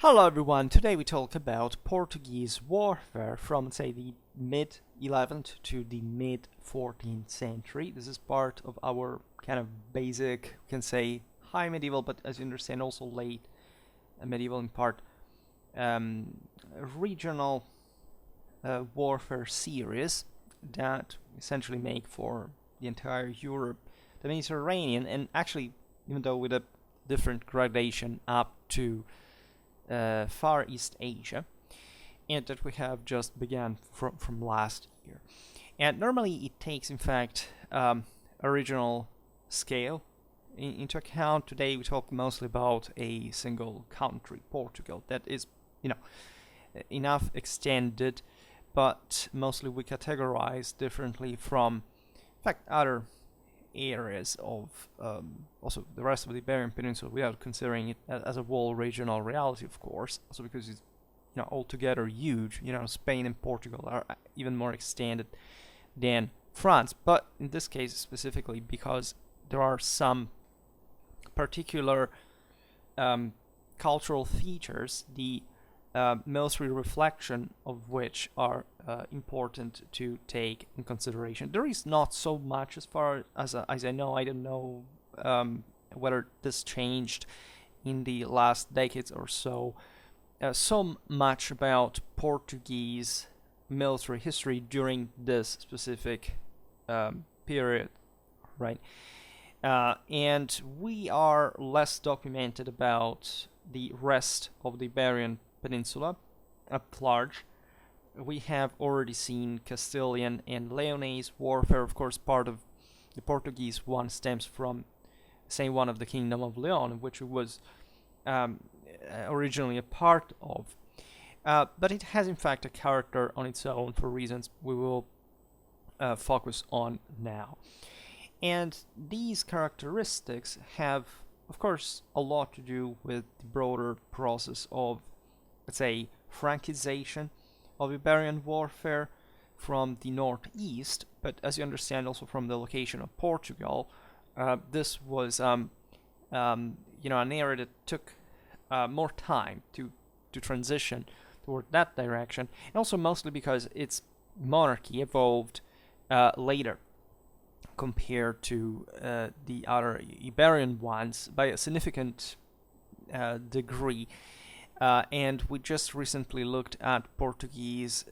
Hello everyone, today we talk about Portuguese warfare from say the mid 11th to the mid 14th century. This is part of our kind of basic, we can say high medieval, but as you understand also late medieval in part, regional warfare series that essentially make for the entire Europe, the Mediterranean, and actually even though with a different gradation up to Far East Asia, and that we have just began from last year. And normally it takes, in fact, original scale into account. Today we talk mostly about a single country, Portugal, that is, enough extended, but mostly we categorize differently from, in fact, other areas of also the rest of the Iberian Peninsula without considering it as a whole regional reality, of course, also because it's altogether huge. Spain and Portugal are even more extended than France, but in this case specifically because there are some particular cultural features, the military reflection of which are important to take in consideration. There is not so much as far as I know. I don't know whether this changed in the last decades or so. So much about Portuguese military history during this specific period, right? And we are less documented about the rest of the Iberian Peninsula at large. We have already seen Castilian and Leonese warfare. Of course, part of the Portuguese one stems from, say, one of the Kingdom of Leon, which it was originally a part of. But it has, in fact, a character on its own for reasons we will focus on now. And these characteristics have, of course, a lot to do with the broader process of, let's say, Francization of Iberian warfare from the northeast, but as you understand also from the location of Portugal, this was an area that took more time to transition toward that direction, and also mostly because its monarchy evolved later compared to the other Iberian ones by a significant degree. And we just recently looked at Portuguese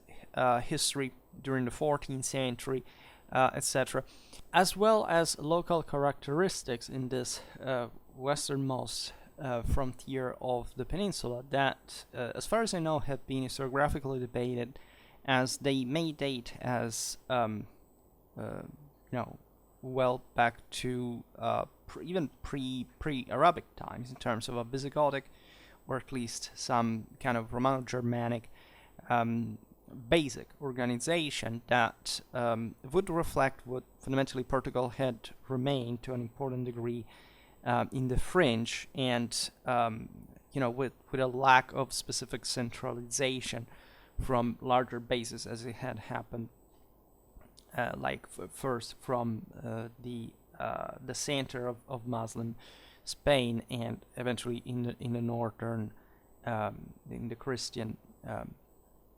history during the 14th century, etc., as well as local characteristics in this westernmost frontier of the peninsula that, as far as I know, have been historiographically debated, as they may date as well back to even pre-Arabic times in terms of a Visigothic, or at least some kind of Romano-Germanic basic organization that would reflect what fundamentally Portugal had remained to an important degree in the fringe, and with a lack of specific centralization from larger bases as it had happened, first from the center of Muslim Spain, and eventually in the northern, in the Christian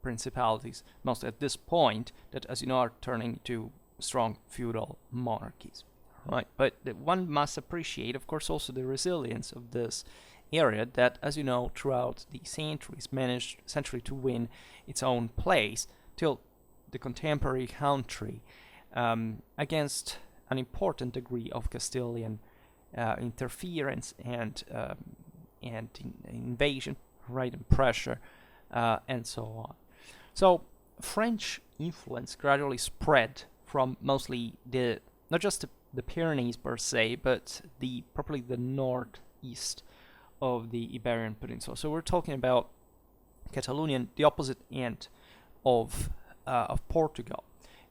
principalities, most at this point that, as you know, are turning to strong feudal monarchies, right? But one must appreciate, of course, also the resilience of this area that, as you know, throughout the centuries managed essentially to win its own place till the contemporary country, against an important degree of Castilian interference and invasion, right, and pressure, and so on. So French influence gradually spread from mostly not just the Pyrenees per se, but probably the northeast of the Iberian Peninsula. So we're talking about Catalonia, the opposite end of Portugal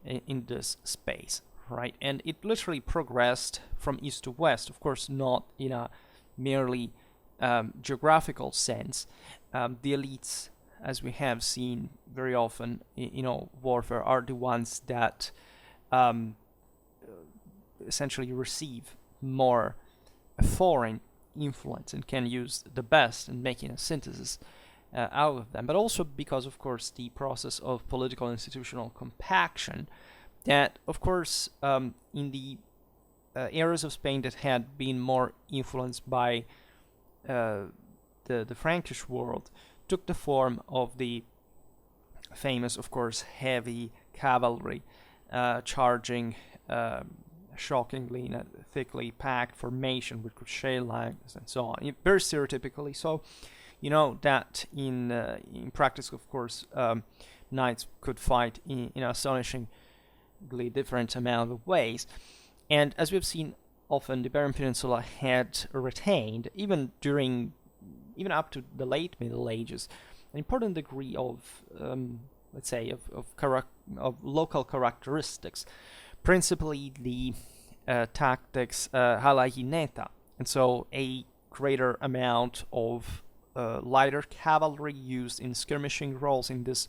in this space, right? And it literally progressed from east to west, of course, not in a merely geographical sense. The elites, as we have seen very often, warfare, are the ones that essentially receive more foreign influence and can use the best in making a synthesis out of them, but also because, of course, the process of political institutional compaction that, of course, in the areas of Spain that had been more influenced by the Frankish world, took the form of the famous, of course, heavy cavalry charging shockingly in a thickly packed formation with crochet lines and so on, very stereotypically. So, you know that in practice, of course, knights could fight in astonishingly different amount of ways. And as we've seen, often the Iberian Peninsula had retained, even up to the late Middle Ages, an important degree of, let's say, of local characteristics, principally the tactics a la jineta, and so a greater amount of lighter cavalry used in skirmishing roles in this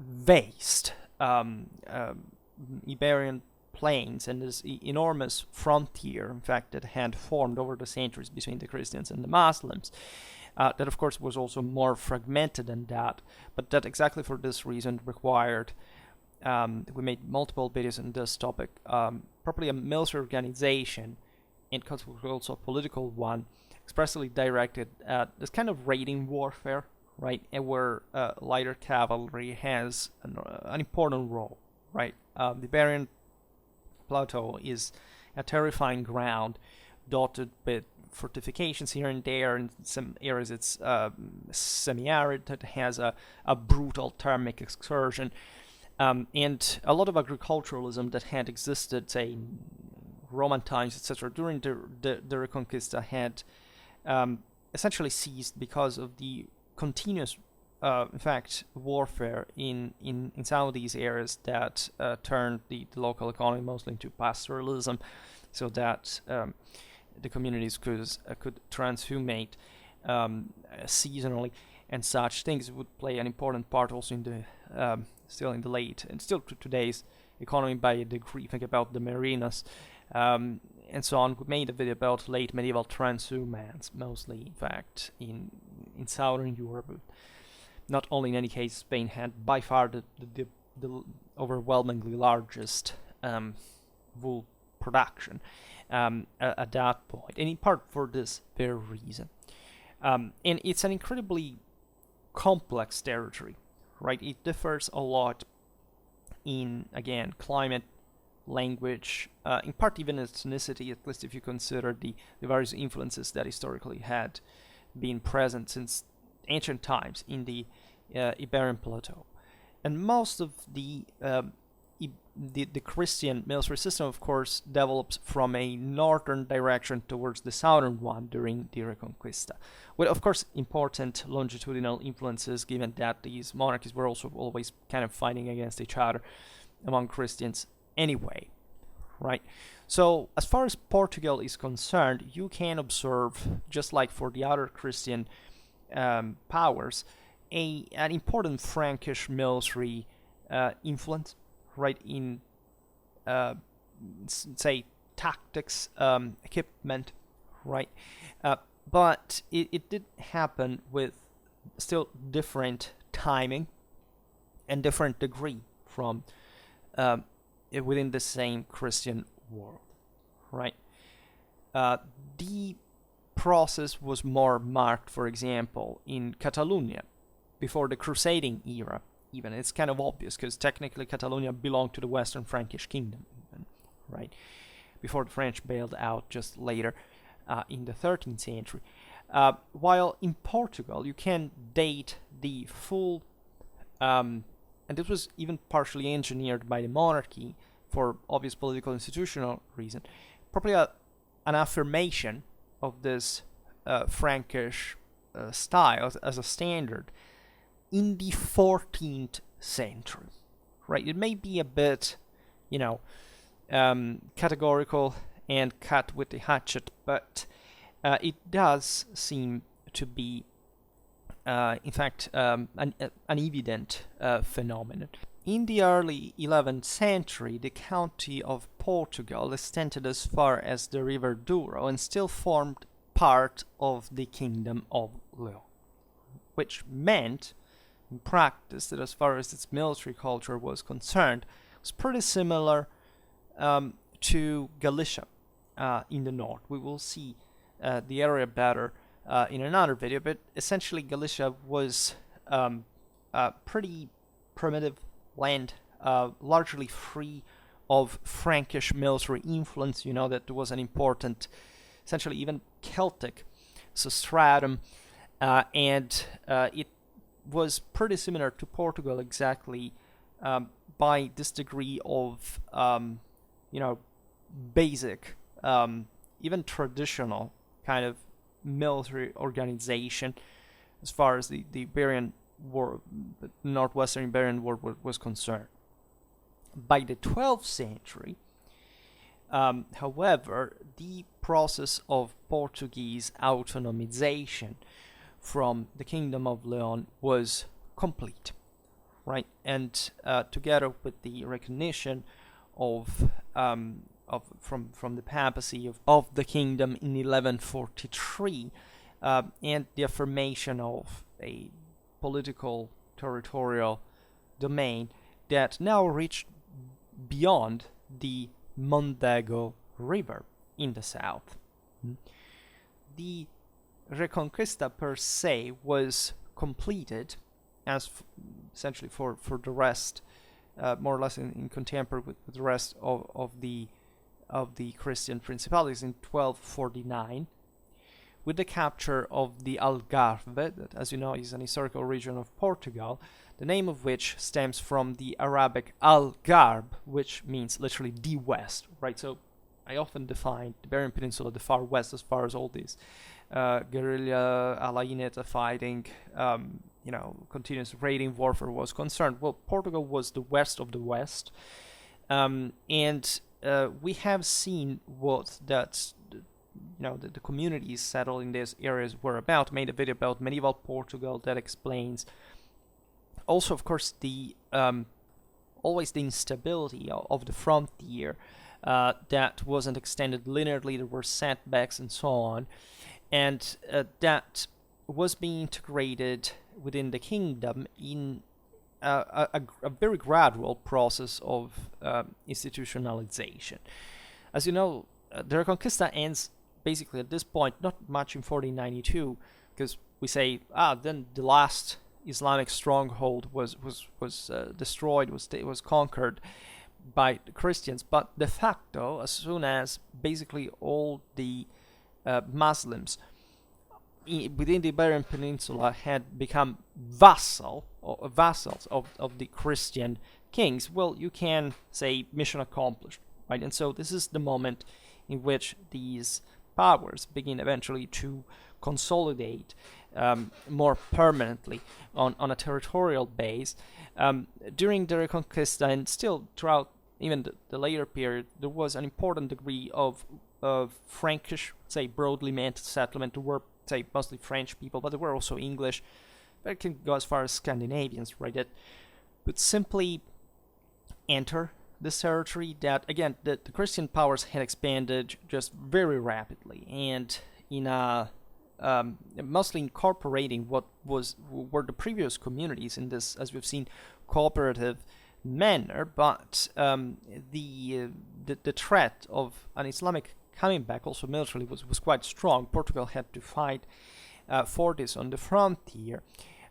vast Iberian plains and this enormous frontier, in fact, that had formed over the centuries between the Christians and the Muslims. That, of course, was also more fragmented than that, but that exactly for this reason required, we made multiple videos on this topic, properly a military organization, and also a political one, expressly directed at this kind of raiding warfare, right, and where lighter cavalry has an important role, right? The Iberian Plateau is a terrifying ground, dotted with fortifications here and there. In some areas it's semi-arid, that has a brutal thermic excursion, and a lot of agriculturalism that had existed, say, in Roman times, etc., during the Reconquista had essentially ceased because of the continuous, in fact, warfare in some of these areas that turned the local economy mostly into pastoralism, so that the communities could transhumate seasonally, and such things would play an important part also in the still in the late and still to today's economy by a degree. Think about the marinas and so on. We made a video about late medieval transhumance, mostly, in fact, in southern Europe. Not only, in any case, Spain had by far the overwhelmingly largest wool production at that point, and in part for this very reason. And it's an incredibly complex territory, right? It differs a lot in, again, climate, language, in part even ethnicity, at least if you consider the various influences that historically had been present since ancient times in the Iberian Plateau. And most of the Christian military system, of course, develops from a northern direction towards the southern one during the Reconquista, with, of course, important longitudinal influences, given that these monarchies were also always kind of fighting against each other among Christians anyway, right? So as far as Portugal is concerned, you can observe, just like for the other Christian powers, an important Frankish military influence, right, in say tactics, equipment, right, but it did happen with still different timing and different degree from within the same Christian world, right? The process was more marked, for example, in Catalonia before the Crusading era. Even it's kind of obvious because technically Catalonia belonged to the Western Frankish kingdom, even, right? Before the French bailed out just later in the 13th century. While in Portugal, you can date the full, and this was even partially engineered by the monarchy for obvious political institutional reason, probably an affirmation of this Frankish style as a standard in the 14th century, right? It may be a bit, categorical and cut with the hatchet, but it does seem to be, in fact, an evident phenomenon. In the early 11th century, the county of Portugal extended as far as the river Douro and still formed part of the Kingdom of Leon. which meant in practice that as far as its military culture was concerned, it was pretty similar to Galicia in the north. We will see the area better in another video, but essentially Galicia was a pretty primitive land, largely free of Frankish military influence. You know that there was an important, essentially even Celtic substratum, and it was pretty similar to Portugal exactly by this degree of, basic, even traditional kind of military organization as far as the Iberian War, the northwestern Iberian War was concerned. By the 12th century, however, the process of Portuguese autonomization from the Kingdom of Leon was complete, right? And together with the recognition of from the papacy of the kingdom in 1143, and the affirmation of a political territorial domain that now reached beyond the Mondego River in the south. The Reconquista per se was completed as essentially for the rest, more or less in contemporary with the rest of the Christian principalities in 1249, with the capture of the Al-Gharb, that, as you know, is an historical region of Portugal, the name of which stems from the Arabic Al-Gharb, which means literally the west, right? So I often define the Iberian Peninsula the far west as far as all these guerrilla Alaineta fighting, continuous raiding warfare was concerned. Well, Portugal was the west of the west, and we have seen what that the communities settled in these areas were about. Made a video about medieval Portugal that explains also, of course, the always the instability of the frontier that wasn't extended linearly. There were setbacks and so on, and that was being integrated within the kingdom in a very gradual process of institutionalization. As you know, the Reconquista ends basically at this point, not much in 1492, because we say, then the last Islamic stronghold was destroyed, was conquered by the Christians, but de facto, as soon as basically all the Muslims within the Iberian Peninsula had become vassals of the Christian kings, well, you can say mission accomplished, right? And so this is the moment in which these powers begin eventually to consolidate more permanently on a territorial base. During the Reconquista and still throughout even the later period, there was an important degree of Frankish, say, broadly meant settlement. There were, say, mostly French people, but there were also English. But it can go as far as Scandinavians, right? That would simply enter this territory that, again, the Christian powers had expanded just very rapidly, and in a mostly incorporating what were the previous communities in this, as we've seen, cooperative manner. But the threat of an Islamic coming back, also militarily, was quite strong. Portugal had to fight for this on the frontier,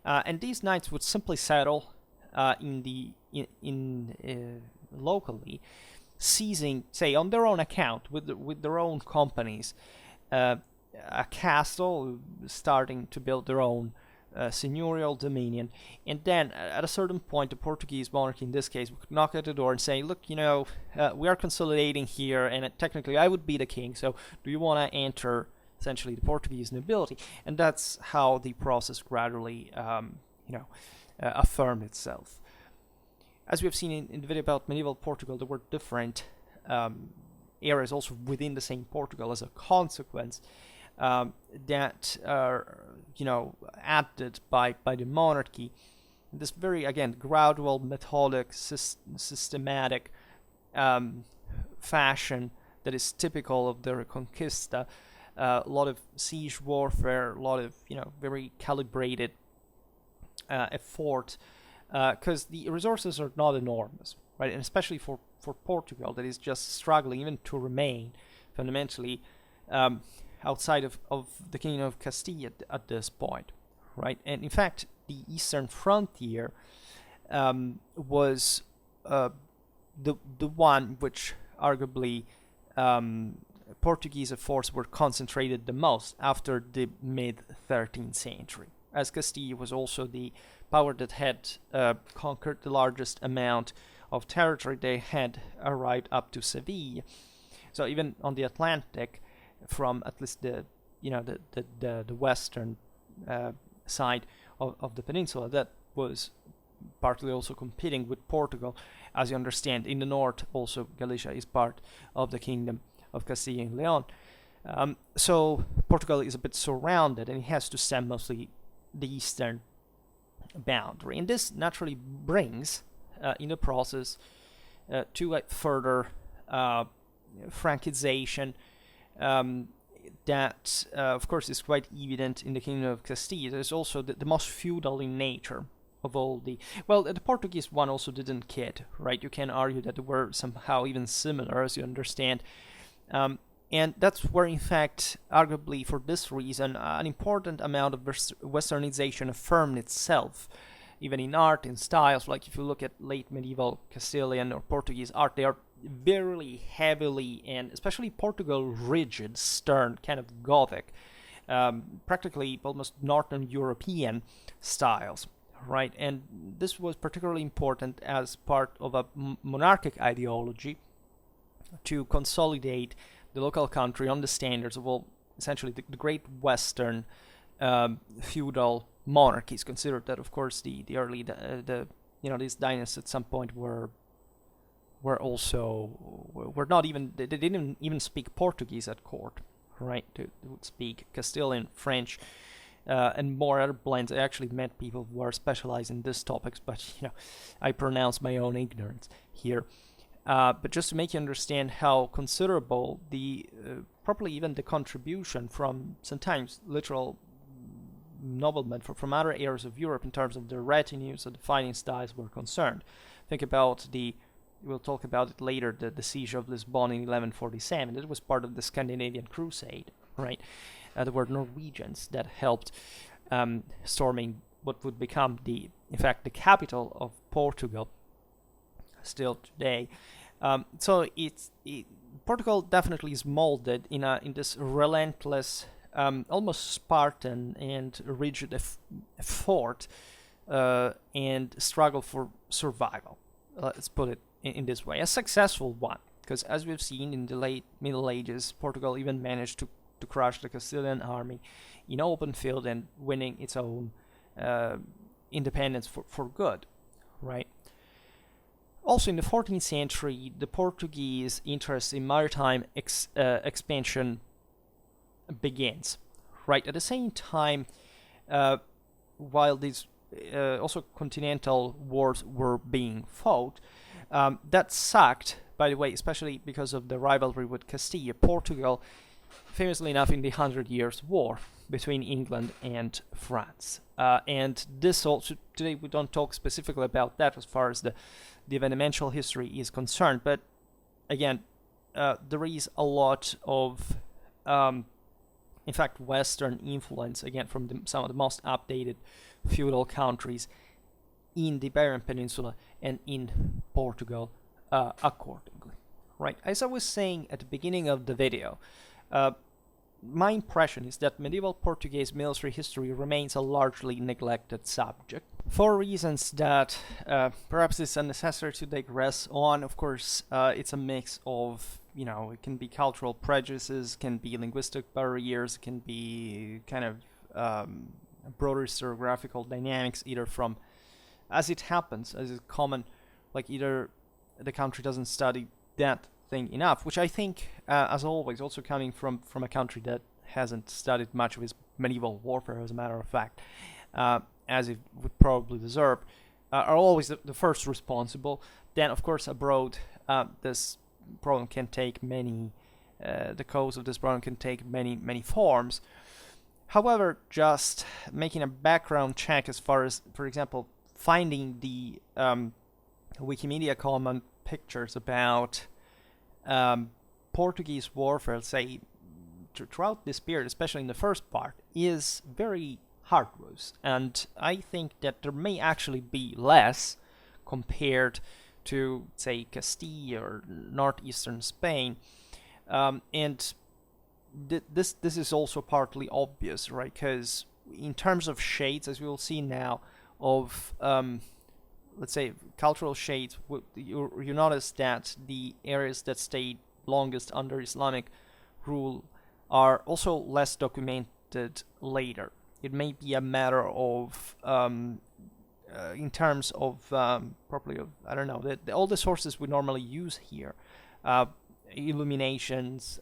and these knights would simply settle locally, seizing, say, on their own account, with their own companies, a castle, starting to build their own seigneurial dominion. And then at a certain point, the Portuguese monarchy in this case would knock at the door and say, look, we are consolidating here, and technically I would be the king, so do you want to enter essentially the Portuguese nobility? And that's how the process gradually affirmed itself. As we have seen in the video about medieval Portugal, there were different areas also within the same Portugal as a consequence that are, acted by the monarchy. This very, again, gradual, methodic, systematic fashion that is typical of the Reconquista. A lot of siege warfare, a lot of, very calibrated a fort, because the resources are not enormous, right? And especially for Portugal, that is just struggling even to remain fundamentally outside of the Kingdom of Castile at this point, right? And in fact, the eastern frontier was the one which arguably Portuguese efforts were concentrated the most after the mid-13th century, as Castile was also the power that had conquered the largest amount of territory. They had arrived up to Seville. So even on the Atlantic, from at least the western side of the peninsula, that was partly also competing with Portugal. As you understand, in the north also Galicia is part of the Kingdom of Castile and Leon. So Portugal is a bit surrounded, and it has to stem mostly the eastern boundary, and this naturally brings in the process to a further Francization that of course is quite evident in the Kingdom of Castile. There's also the most feudal in nature of all the Portuguese one also didn't kid, right? You can argue that they were somehow even similar, as you understand. And that's where, in fact, arguably for this reason, an important amount of westernization affirmed itself, even in art and styles. Like if you look at late medieval Castilian or Portuguese art, they are very heavily, and especially Portugal, rigid, stern, kind of Gothic, practically almost Northern European styles, right? And this was particularly important as part of a monarchic ideology to consolidate the local country on the standards of all, essentially the great Western feudal monarchies. Considered that, of course, the early these dynasties at some point were not even, they didn't even speak Portuguese at court, right? They would speak Castilian, French, and more other blends. I actually met people who are specialized in these topics, but I pronounce my own ignorance here. But just to make you understand how considerable probably even the contribution from sometimes literal noblemen from other areas of Europe in terms of their retinues and the fighting styles were concerned. Think about we'll talk about it later, the siege of Lisbon in 1147. It was part of the Scandinavian Crusade, right? There were Norwegians that helped storming what would become in fact, the capital of Portugal still today. So Portugal definitely is molded in this relentless, almost Spartan and rigid effort and struggle for survival. Let's put it in this way, a successful one, because as we've seen in the late Middle Ages, Portugal even managed to crush the Castilian army in open field and winning its own independence for good, right? Also, in the 14th century, the Portuguese interest in maritime expansion begins, right? At the same time, while these also continental wars were being fought, that sucked, by the way, especially because of the rivalry with Castile. Portugal, famously enough, in the 100 Years' War between England and France. And this also, today we don't talk specifically about that as far as the eventual history is concerned, but again, there is a lot of, in fact, Western influence, again, from some of the most updated feudal countries in the Iberian Peninsula and in Portugal accordingly, right? As I was saying at the beginning of the video, my impression is that medieval Portuguese military history remains a largely neglected subject for reasons that perhaps it's unnecessary to digress on. Of course, it's a mix of, it can be cultural prejudices, can be linguistic barriers, can be kind of broader historiographical dynamics, either from, as it happens, as is common, like either the country doesn't study that thing enough, which I think, as always, also coming from a country that hasn't studied much of its medieval warfare, as a matter of fact, as it would probably deserve, are always the first responsible. Then, of course, abroad, this problem can take the cause of this problem can take many forms. However, just making a background check as far as, for example, finding the Wikimedia common pictures about Portuguese warfare, say, throughout this period, especially in the first part, is very hardwoods. And I think that there may actually be less compared to, say, Castile or northeastern Spain. And this is also partly obvious, right? Because in terms of shades, as we will see now, of let's say cultural shades, you notice that the areas that stayed longest under Islamic rule are also less documented later. It may be a matter of in terms of probably of, I don't know, all the sources we normally use here, illuminations,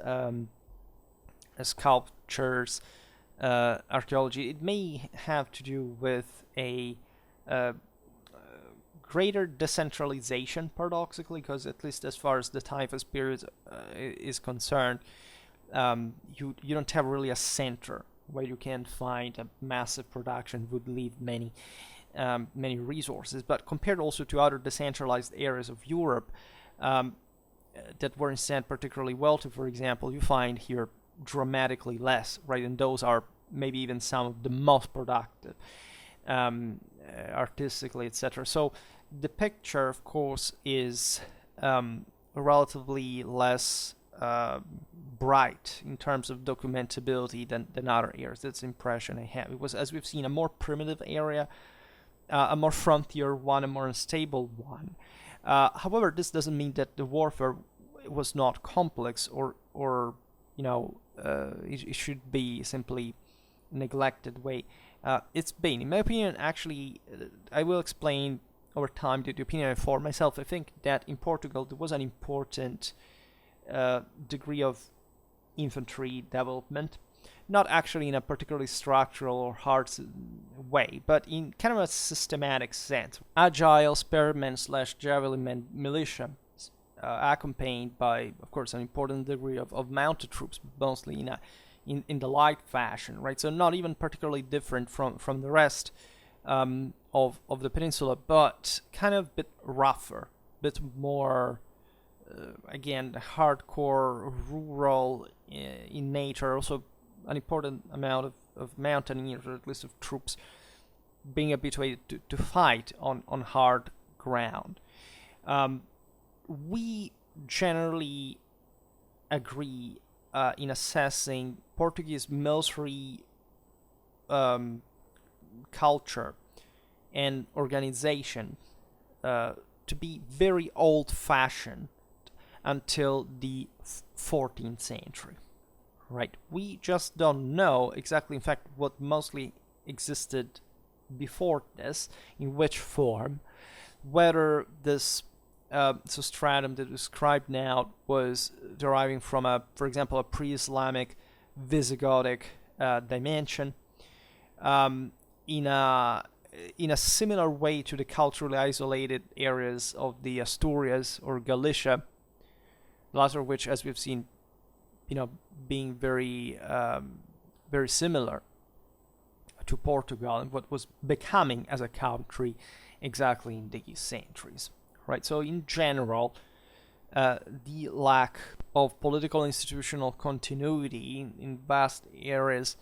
sculptures, archaeology. It may have to do with a greater decentralization, paradoxically, because at least as far as the Typhus period is concerned, you don't have really a center where you can find a massive production would leave many resources. But compared also to other decentralized areas of Europe that were instead particularly wealthy, for example, you find here dramatically less, right? And those are maybe even some of the most productive artistically, etc. So the picture, of course, is relatively less bright in terms of documentability than other areas. That's the impression I have. It was, as we've seen, a more primitive area, a more frontier one, a more unstable one. However, this doesn't mean that the warfare was not complex or it should be simply neglected way. It's been, in my opinion, actually, I will explain over time the opinion I formed myself. I think that in Portugal there was an important degree of infantry development, not actually in a particularly structural or hard way, but in kind of a systematic sense. Agile spearmen / javelin militia, accompanied by, of course, an important degree of mounted troops, mostly in the light fashion, right? So not even particularly different from the rest of the peninsula, but kind of a bit rougher, a bit more, again, hardcore, rural in nature. Also an important amount of mountaineers, or at least of troops, being habituated to fight on hard ground. We generally agree in assessing Portuguese military culture and organization to be very old-fashioned until the 14th century, right? We just don't know exactly, in fact, what mostly existed before this, in which form, whether this substratum that is described now was deriving from for example, a pre-Islamic Visigothic dimension, in a similar way to the culturally isolated areas of the Asturias or Galicia, the latter of which, as we've seen, being very very similar to Portugal and what was becoming as a country exactly in these centuries. Right, so in general, the lack of political institutional continuity in vast areas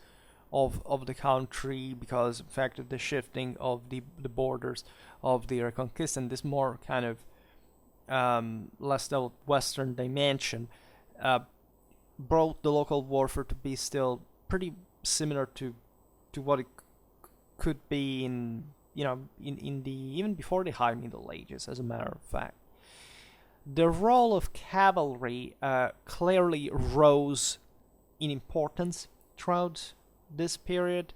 of the country, because in fact of the shifting of the borders of the Reconquista and this more kind of less developed Western dimension, brought the local warfare to be still pretty similar to what it could be in the even before the High Middle Ages, as a matter of fact. The role of cavalry clearly rose in importance throughout this period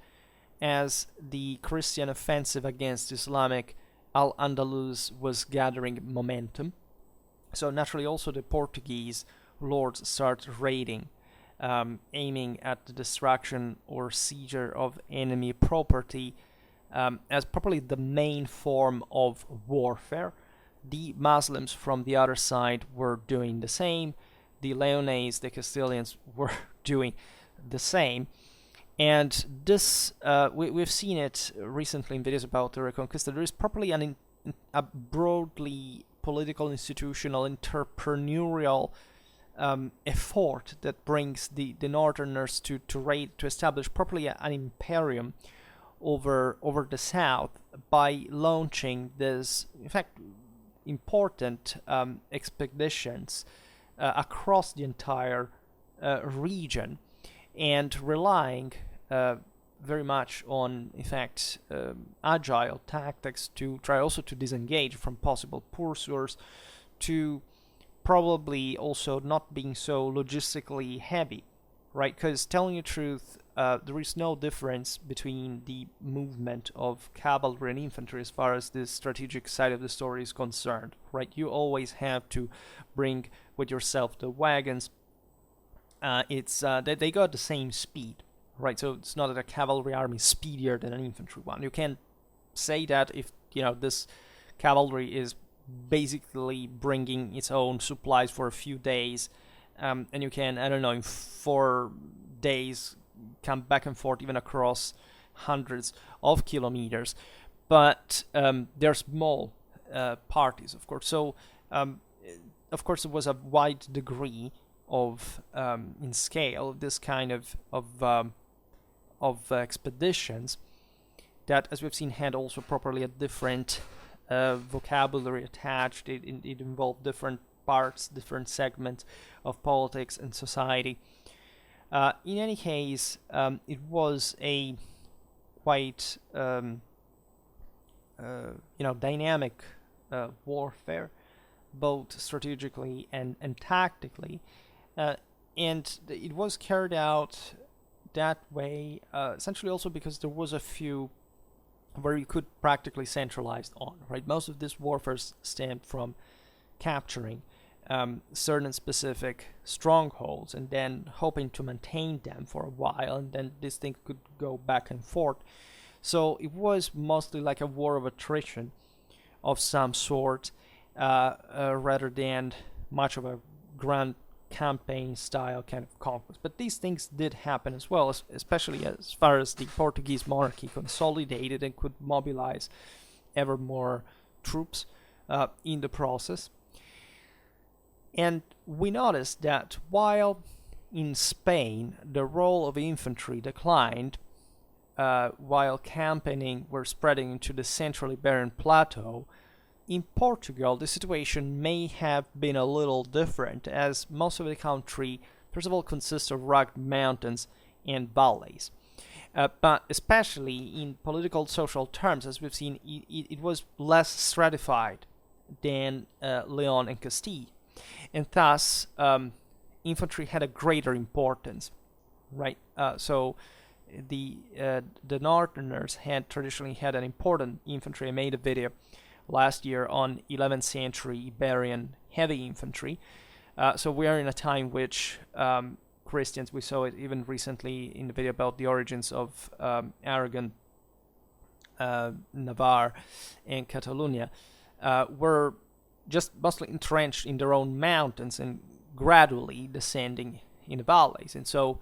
as the Christian offensive against Islamic Al-Andalus was gathering momentum. So naturally also the Portuguese lords start raiding, aiming at the destruction or seizure of enemy property, as probably the main form of warfare. The Muslims from the other side were doing the same. The Leonese, the Castilians, were doing the same. And this, we've seen it recently in videos about the Reconquista. There is properly a broadly political, institutional, entrepreneurial effort that brings the Northerners to establish properly an imperium over the South by launching this, in fact, important expeditions across the entire region, and relying very much on, in fact, agile tactics to try also to disengage from possible pursuers, to probably also not being so logistically heavy, right? Because telling you the truth, there is no difference between the movement of cavalry and infantry as far as the strategic side of the story is concerned, right? You always have to bring with yourself the wagons. They got the same speed, right? So it's not that a cavalry army is speedier than an infantry one. You can say that if this cavalry is basically bringing its own supplies for a few days, and you can, I don't know, in 4 days come back and forth even across hundreds of kilometers, but they're small parties, of course. So of course it was a wide degree of in scale this kind of expeditions that, as we've seen, had also properly a different vocabulary attached. It involved different parts, different segments of politics and society. In any case, it was a quite dynamic warfare, both strategically and tactically, and it was carried out that way essentially also because there was a few where you could practically centralize on, right? Most of this warfare stemmed from capturing certain specific strongholds and then hoping to maintain them for a while, and then this thing could go back and forth. So it was mostly like a war of attrition of some sort, rather than much of a grand campaign style kind of conquest. But these things did happen as well, especially as far as the Portuguese monarchy consolidated and could mobilize ever more troops in the process. And we noticed that while in Spain the role of infantry declined, while campaigning were spreading into the Central Iberian Plateau, in Portugal the situation may have been a little different, as most of the country, first of all, consists of rugged mountains and valleys. But especially in political social terms, as we've seen, it was less stratified than Leon and Castile. And thus, infantry had a greater importance, right? So the Northerners had traditionally had an important infantry. I made a video last year on 11th century Iberian heavy infantry. So we are in a time which Christians, we saw it even recently in the video about the origins of Aragon, Navarre, and Catalonia, were just mostly entrenched in their own mountains and gradually descending in the valleys. And so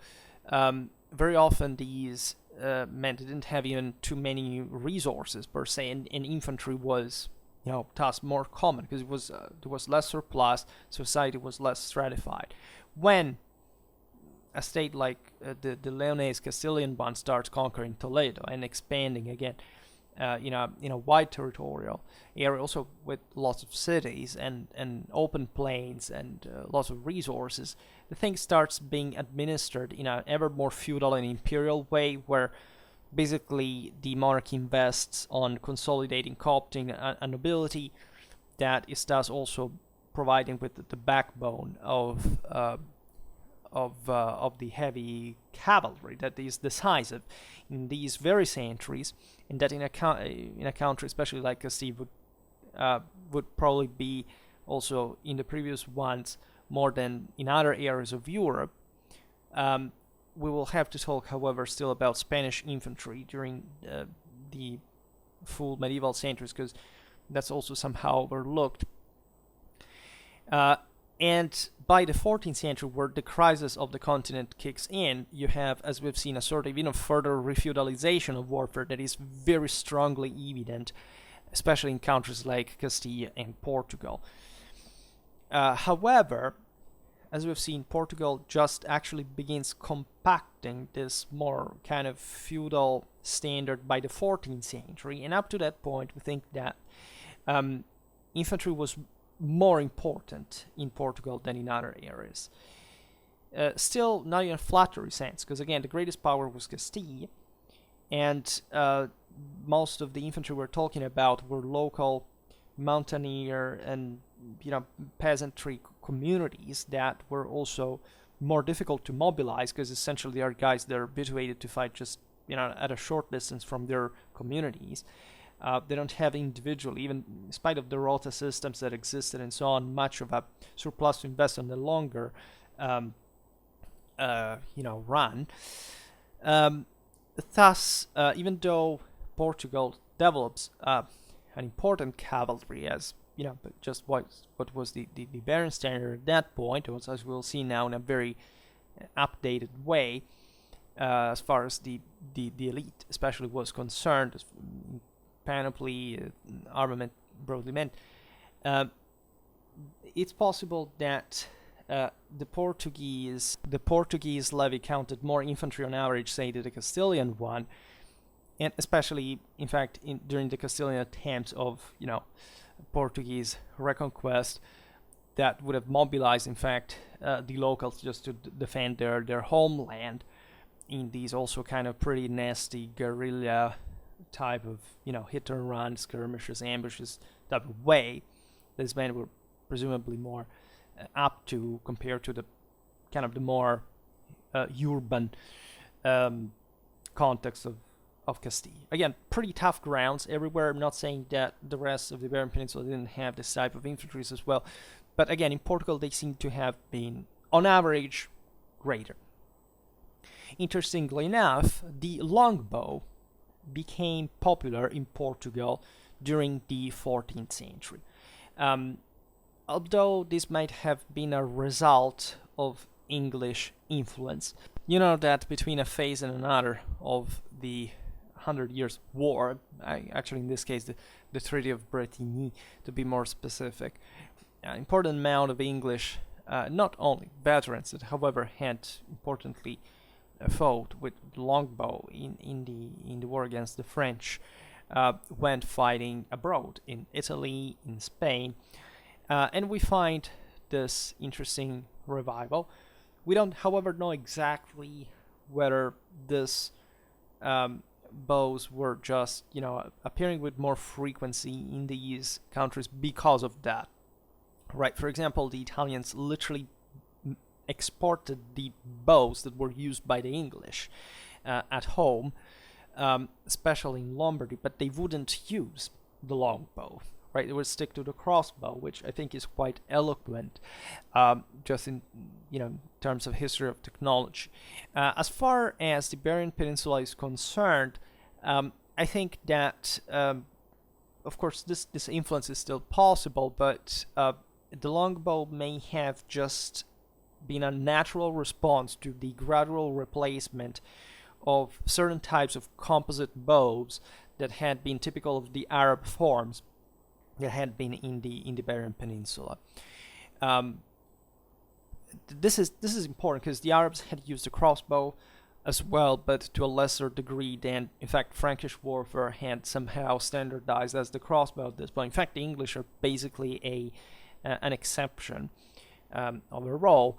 very often these meant they didn't have even too many resources per se, and infantry was thus more common because it was there was less surplus, society was less stratified. When a state like the Leonese Castilian one starts conquering Toledo and expanding again in a wide territorial area, also with lots of cities and open plains and lots of resources, the thing starts being administered in an ever more feudal and imperial way, where basically the monarchy invests on consolidating, co-opting a nobility that is thus also providing with the backbone of the heavy cavalry that is decisive in these very centuries, and that in a country especially like Castile would probably be also in the previous ones more than in other areas of Europe. We will have to talk, however, still about Spanish infantry during the full medieval centuries, because that's also somehow overlooked. And by the 14th century, where the crisis of the continent kicks in, you have, as we've seen, a sort of further refeudalization of warfare that is very strongly evident, especially in countries like Castile and Portugal. However, as we've seen, Portugal just actually begins compacting this more kind of feudal standard by the 14th century, and up to that point, we think that infantry was more important in Portugal than in other areas. Still, not in a flattery sense, because again, the greatest power was Castile, and most of the infantry we're talking about were local mountaineer and peasantry communities that were also more difficult to mobilize, because essentially they are guys that are habituated to fight just at a short distance from their communities. They don't have individually, even in spite of the rota systems that existed and so on, much of a surplus to invest on the longer run. Thus, even though Portugal develops an important cavalry, as but just what was the Baron standard at that point, as we'll see now in a very updated way, as far as the elite especially was concerned, panoply, armament broadly meant, it's possible that the Portuguese levy counted more infantry on average, say, than the Castilian one, and especially, in fact, during the Castilian attempts of Portuguese reconquest, that would have mobilized, in fact, the locals just to defend their homeland in these also kind of pretty nasty guerrilla type of hit and run skirmishes, ambushes type of way. These men were presumably more apt to, compared to the kind of the more urban context of Castile. Again, pretty tough grounds everywhere. I'm not saying that the rest of the Iberian Peninsula didn't have this type of infantry as well, but again, in Portugal they seem to have been, on average, greater. Interestingly enough, the longbow became popular in Portugal during the 14th century. Although this might have been a result of English influence. You know that between a phase and another of the 100 Years' War, actually in this case the Treaty of Bretigny to be more specific, an important amount of English, not only veterans that however had importantly fought with longbow in the war against the French, went fighting abroad in Italy, in Spain, and we find this interesting revival. We don't, however, know exactly whether this bows were just, appearing with more frequency in these countries because of that. Right, for example, the Italians literally exported the bows that were used by the English at home, especially in Lombardy, but they wouldn't use the longbow. Right, they would stick to the crossbow, which I think is quite eloquent, just in terms of history of technology. As far as the Iberian Peninsula is concerned, I think that, of course, this influence is still possible, but the longbow may have just been a natural response to the gradual replacement of certain types of composite bows that had been typical of the Arab forms that had been in the Iberian Peninsula. This is important because the Arabs had used the crossbow as well, but to a lesser degree than, in fact, Frankish warfare had somehow standardized as the crossbow at this point. In fact, the English are basically an exception overall.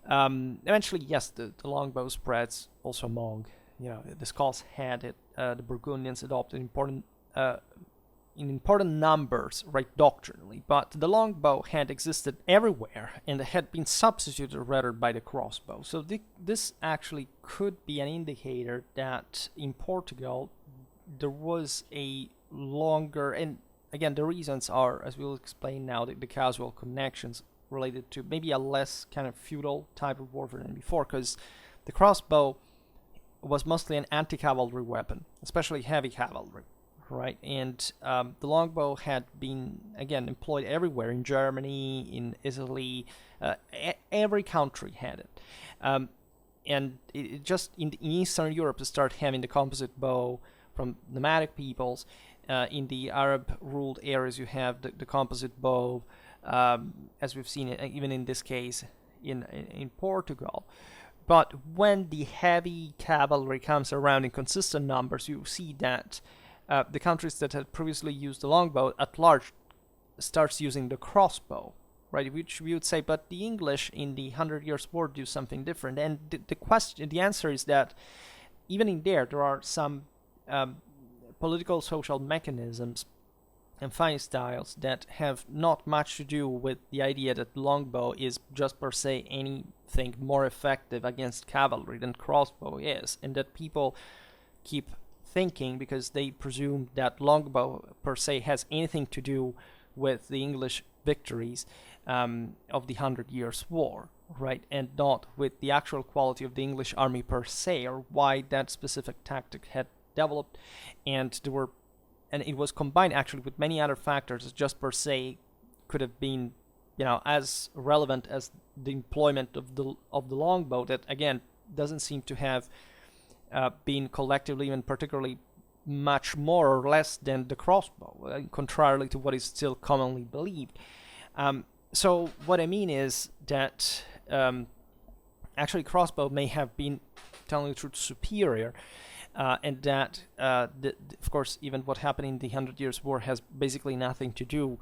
Eventually, yes, the longbow spreads also among, the Scots had it, the Burgundians adopted in important numbers, right, doctrinally, but the longbow had existed everywhere and had been substituted rather by the crossbow. So this actually could be an indicator that in Portugal there was a longer, and again, the reasons are, as we'll explain now, the casual connections related to maybe a less kind of feudal type of warfare than before, because the crossbow was mostly an anti-cavalry weapon, especially heavy cavalry. right? And the longbow had been, again, employed everywhere, in Germany, in Italy, every country had it. And it just in Eastern Europe to start having the composite bow from nomadic peoples. In the Arab-ruled areas, you have the composite bow, as we've seen it, even in this case in Portugal. But when the heavy cavalry comes around in consistent numbers, you see that the countries that had previously used the longbow at large starts using the crossbow, right? Which we would say, but the English in the 100 Years' War do something different. And the answer is that even in there are some political social mechanisms and fighting styles that have not much to do with the idea that longbow is just per se anything more effective against cavalry than crossbow is, and that people keep thinking because they presume that longbow per se has anything to do with the English victories of the 100 Years' War, right, and not with the actual quality of the English army per se, or why that specific tactic had developed. And it was combined actually with many other factors, just per se could have been, as relevant as the employment of the longbow, that again doesn't seem to have been collectively even particularly much more or less than the crossbow, contrarily to what is still commonly believed. So what I mean is that actually crossbow may have been, telling the truth, superior. And that, of course, even what happened in the 100 Years' War has basically nothing to do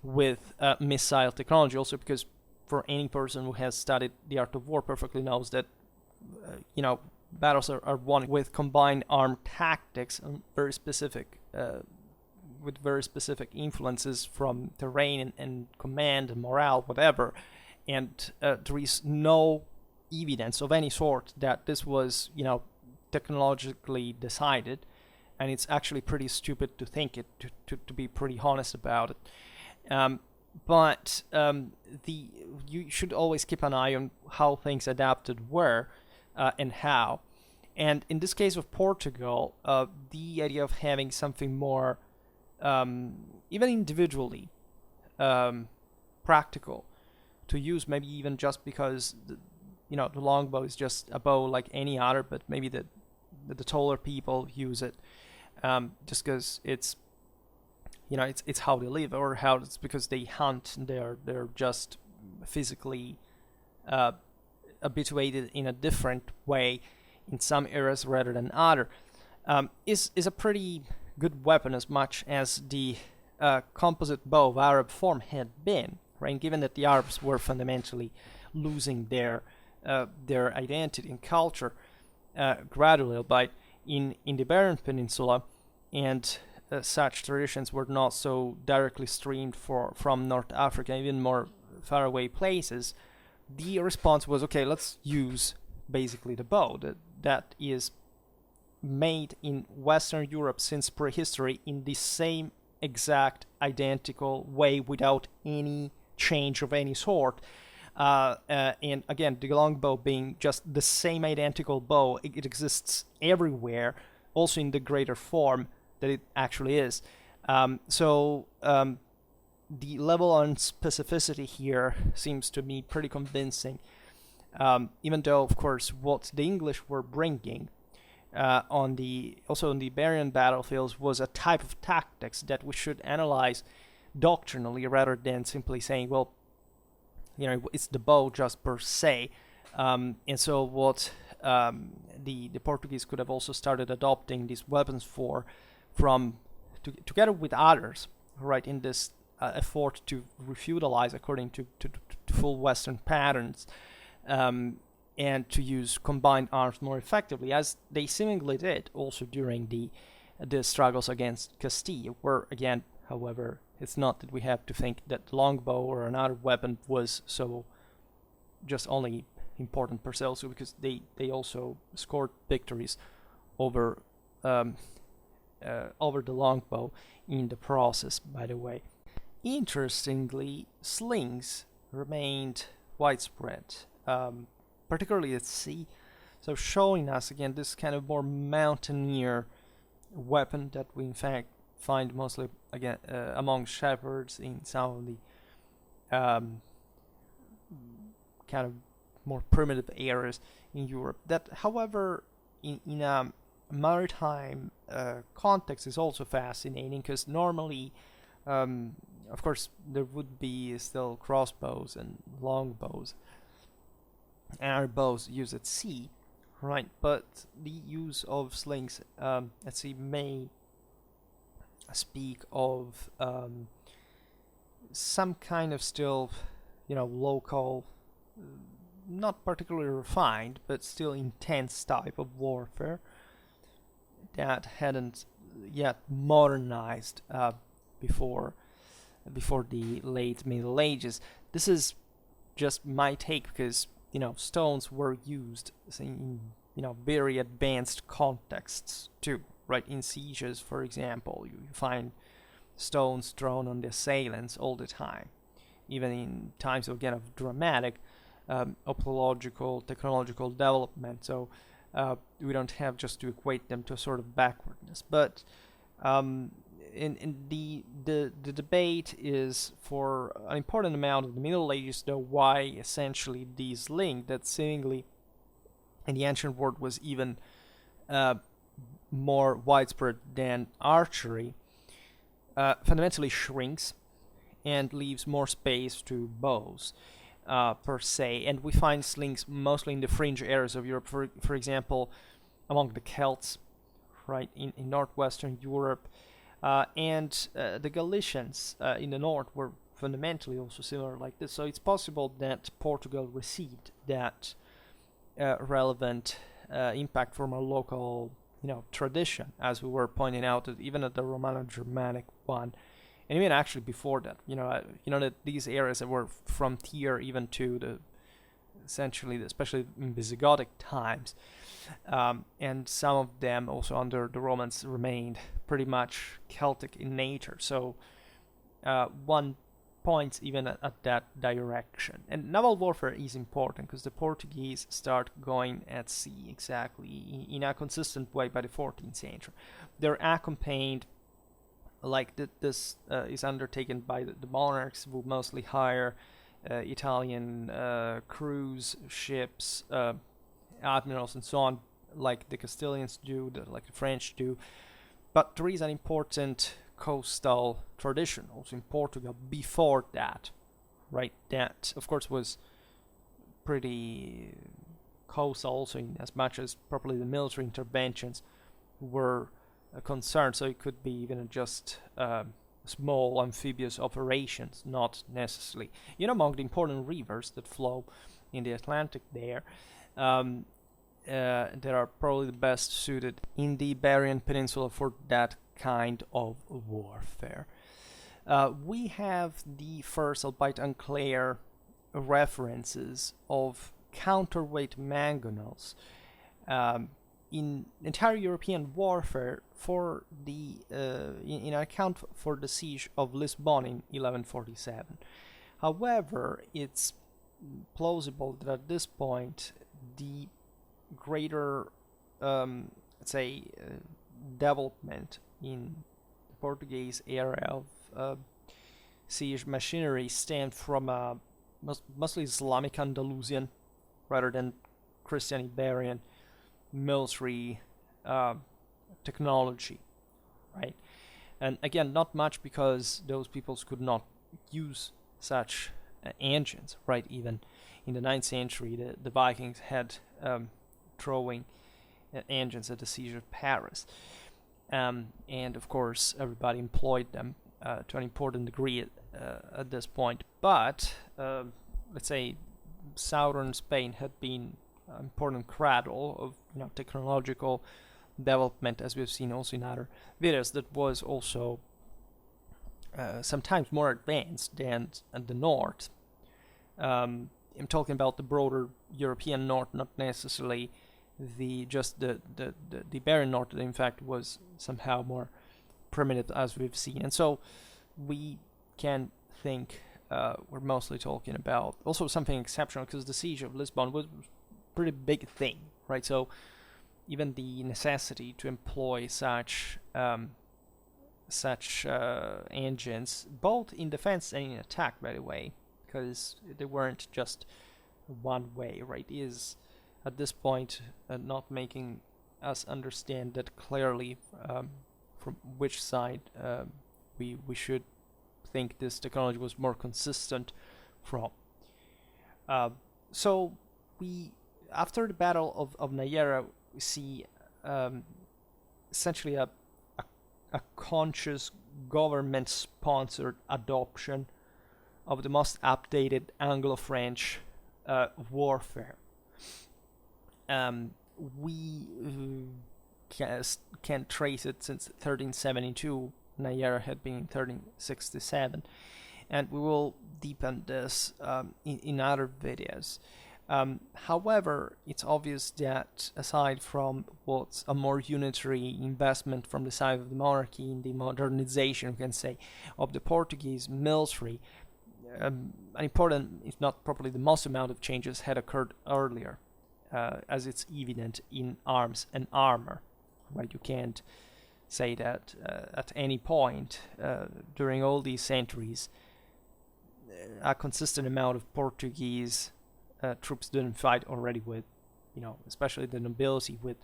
with missile technology. Also, because for any person who has studied the art of war perfectly knows that, battles are won with combined arm tactics and very specific, with very specific influences from terrain and command and morale, whatever. And there is no evidence of any sort that this was, technologically decided, and it's actually pretty stupid to think it, to be pretty honest about it. But you should always keep an eye on how things adapted were and how. And in this case of Portugal, the idea of having something more, even individually, practical to use, maybe even just because the longbow is just a bow like any other, but maybe the taller people use it just because it's how they live, or how it's because they hunt and they're just physically habituated in a different way in some areas rather than other, is a pretty good weapon, as much as the composite bow of Arab form had been, right? Given that the Arabs were fundamentally losing their identity and culture gradually, but in the Iberian Peninsula, and such traditions were not so directly streamed from North Africa, even more faraway places. The response was, okay, let's use basically the bow that is made in Western Europe since prehistory in the same exact identical way, without any change of any sort. And again, the longbow being just the same identical bow, it exists everywhere, also in the greater form that it actually is. So the level on specificity here seems to me pretty convincing, even though, of course, what the English were bringing on the Iberian battlefields was a type of tactics that we should analyze doctrinally, rather than simply saying, well, it's the bow just per se. And so what the Portuguese could have also started adopting these weapons together with others, right, in this effort to refeudalize according to full Western patterns, and to use combined arms more effectively, as they seemingly did also during the struggles against Castile, where, again, however, it's not that we have to think that the longbow or another weapon was so just only important per se, also because they also scored victories over the longbow in the process, by the way. Interestingly, slings remained widespread, particularly at sea, so showing us again this kind of more mountaineer weapon that we in fact find mostly again among shepherds in some of the kind of more primitive areas in Europe. That, however, in a maritime context is also fascinating, because normally, of course, there would be still crossbows and longbows and other bows used at sea, right? But the use of slings at sea may speak of some kind of still, local, not particularly refined, but still intense type of warfare that hadn't yet modernized before the late Middle Ages. This is just my take, because stones were used in very advanced contexts too, right? In sieges, for example, you find stones thrown on the assailants all the time, even in times of dramatic apological technological development. So we don't have just to equate them to a sort of backwardness. But in the debate is for an important amount of the Middle Ages, though, why essentially these linked that seemingly in the ancient world was even more widespread than archery, fundamentally shrinks and leaves more space to bows per se. And we find slings mostly in the fringe areas of Europe, for example, among the Celts, right, in northwestern Europe. And the Galicians in the north were fundamentally also similar like this. So it's possible that Portugal received that relevant impact from a local, tradition, as we were pointing out, that even at the Romano-Germanic one, and even actually before that, that these areas that were frontier even to the essentially, especially in Visigothic times, and some of them also under the Romans remained pretty much Celtic in nature. So one points even at that direction. And naval warfare is important because the Portuguese start going at sea exactly in a consistent way by the 14th century. They're accompanied, like this is undertaken by the monarchs, who mostly hire Italian cruise ships, admirals and so on, like the Castilians do, like the French do. But there is an important coastal tradition also in Portugal before that, right? That, of course, was pretty coastal also, in as much as probably the military interventions were concerned. So it could be even just small amphibious operations, not necessarily. Among the important rivers that flow in the Atlantic there, that are probably the best suited in the Iberian Peninsula for that kind of warfare. We have the first, albeit unclear, references of counterweight mangonels in entire European warfare for the in account for the siege of Lisbon in 1147. However, it's plausible that at this point the greater, let's say, development in the Portuguese era of siege machinery stemmed from mostly Islamic Andalusian rather than Christian Iberian military technology, right? And again, not much, because those peoples could not use such engines, right? Even in the 9th century, the Vikings had throwing engines at the siege of Paris. And of course, everybody employed them to an important degree at this point. But let's say southern Spain had been an important cradle of technological development, as we've seen also in other videos, that was also sometimes more advanced than the north. I'm talking about the broader European north, not necessarily the Iberian north, that in fact was somehow more primitive, as we've seen. And so we can think we're mostly talking about also something exceptional, because the siege of Lisbon was a pretty big thing, right? So even the necessity to employ such such engines, both in defense and in attack, by the way, because they weren't just one way, right? Is at this point not making us understand that clearly from which side we should think this technology was more consistent from. So we, after the Battle of Nayara, we see essentially a conscious government-sponsored adoption of the most updated Anglo-French warfare. We can trace it since 1372. Nayara had been in 1367, and we will deepen this in other videos. However, it's obvious that aside from what's a more unitary investment from the side of the monarchy in the modernization, we can say, of the Portuguese military, an important, if not probably the most amount of changes had occurred earlier, as it's evident in arms and armor. Right? You can't say that at any point during all these centuries a consistent amount of Portuguese troops didn't fight already with, especially the nobility, with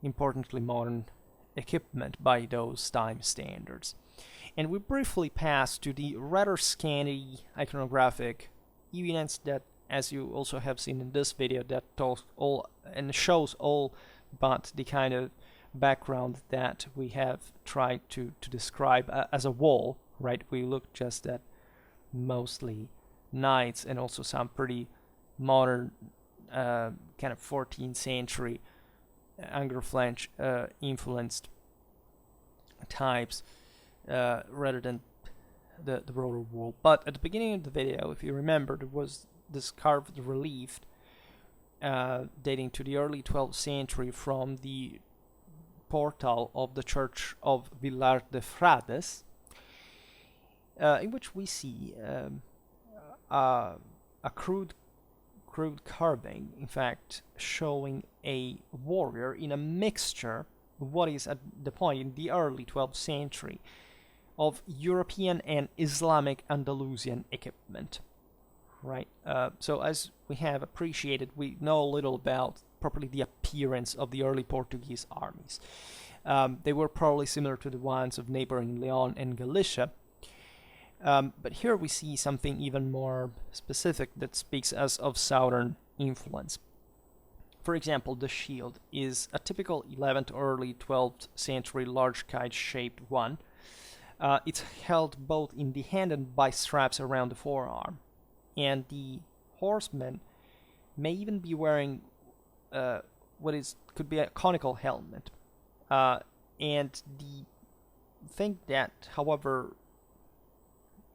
importantly modern equipment by those time standards. And we briefly pass to the rather scanty iconographic evidence that, as you also have seen in this video, that talks all and shows all but the kind of background that we have tried to describe as a wall, right? We look just at mostly knights and also some pretty modern kind of 14th century Anglo-French influenced types rather than the broader wall. But at the beginning of the video, if you remember, there was this carved relief dating to the early 12th century from the portal of the church of Vilar de Frades, in which we see a crude carving, in fact, showing a warrior in a mixture of what is at the point in the early 12th century of European and Islamic Andalusian equipment. Right. So as we have appreciated, we know a little about properly the appearance of the early Portuguese armies. They were probably similar to the ones of neighboring Leon and Galicia. But here we see something even more specific that speaks as of southern influence. For example, the shield is a typical 11th or early 12th century large kite-shaped one. It's held both in the hand and by straps around the forearm. And the horseman may even be wearing could be a conical helmet. And the thing that, however,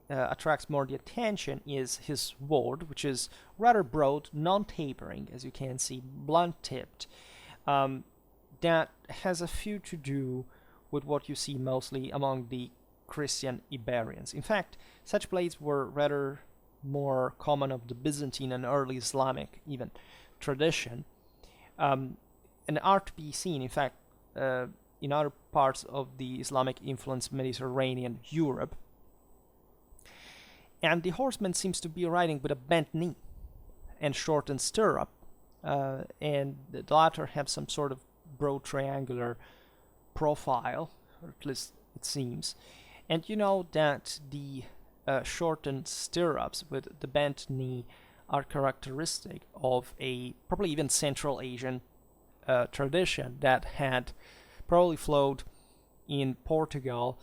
attracts more the attention is his sword, which is rather broad, non-tapering, as you can see, blunt-tipped. That has a few to do with what you see mostly among the Christian Iberians. In fact, such blades were rather more common of the Byzantine and early Islamic even tradition, and are to be seen, in fact, in other parts of the Islamic-influenced Mediterranean Europe. And the horseman seems to be riding with a bent knee and shortened stirrup, and the latter have some sort of broad triangular profile, or at least it seems. And you know that the shortened stirrups with the bent knee are characteristic of a probably even Central Asian tradition that had probably flowed in Portugal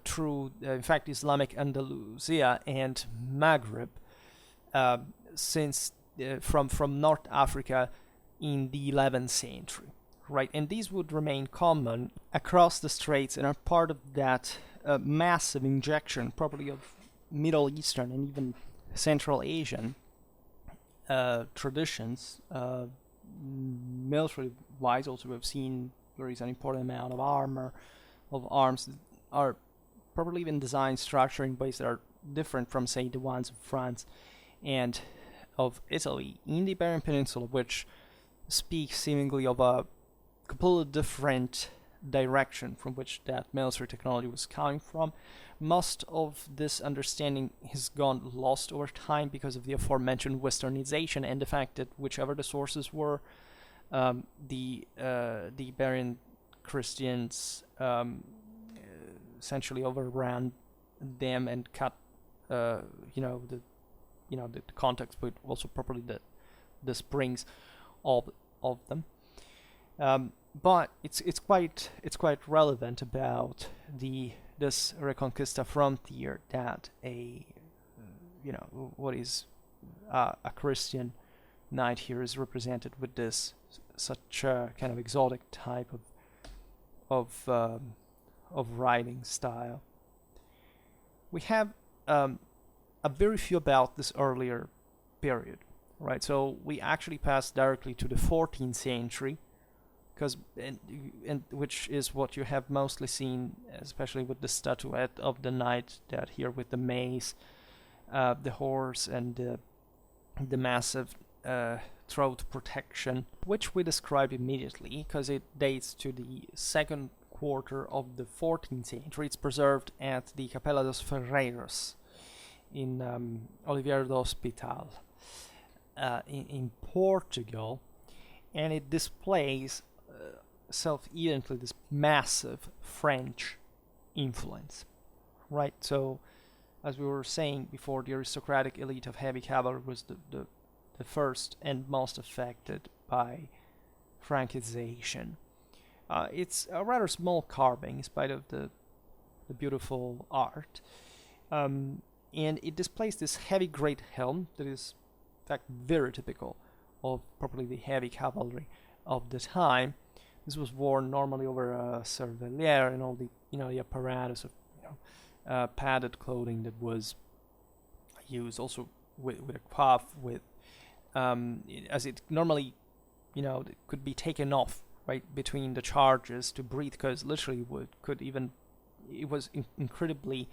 through, in fact, Islamic Andalusia and Maghreb since from North Africa in the 11th century, right? And these would remain common across the straits and are part of that massive injection, probably of Middle Eastern and even Central Asian traditions. Military-wise, also we've seen there is an important amount of arms that are probably even designed structure in ways that are different from, say, the ones of France and of Italy in the Iberian Peninsula, which speaks seemingly of a completely different direction from which that military technology was coming from. Most of this understanding has gone lost over time because of the aforementioned westernization and the fact that whichever the sources were, the Iberian Christians essentially overran them and cut the context, but also properly the springs of them. But it's quite relevant about this Reconquista frontier that what is a Christian knight here is represented with this such a kind of exotic type of writing style. We have a very few about this earlier period, right? So we actually pass directly to the 14th century, because and which is what you have mostly seen, especially with the statuette of the knight that here with the mace, the horse, and the massive throat protection, which we describe immediately because it dates to the second quarter of the 14th century. It's preserved at the Capela dos Ferreiros in Oliveira do Hospital in Portugal, and it displays self-evidently this massive French influence, right? So, as we were saying before, the aristocratic elite of heavy cavalry was the first and most affected by Francization. It's a rather small carving, in spite of the beautiful art, and it displays this heavy great helm that is, in fact, very typical of probably the heavy cavalry of the time. This was worn normally over a cerveliere and all the apparatus of padded clothing that was used, also with a cuff, with as it normally it could be taken off right between the charges to breathe, because literally it was incredibly